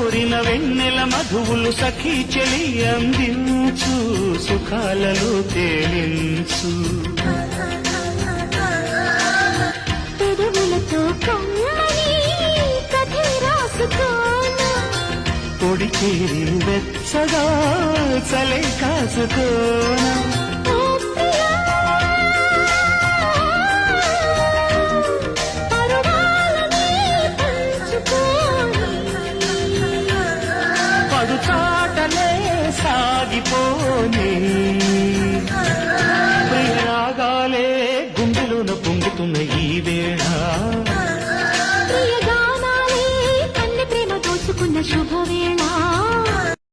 కోరిన వెన్నెల మధువులు సఖీ చెలి అందించు సుఖాలలో తేలించు పెదవులతో కమ్మని కథే రాసుకోనా పొడి చేరి వెచ్చగా చలే కాసుకోనా చాటలే సాగిపోని ప్రియరాగాలే గుండెలోన పొంగుతున్న ఈ వేళ ప్రియగానాలే కన్నె ప్రేమ దోచుకున్న శుభవేళ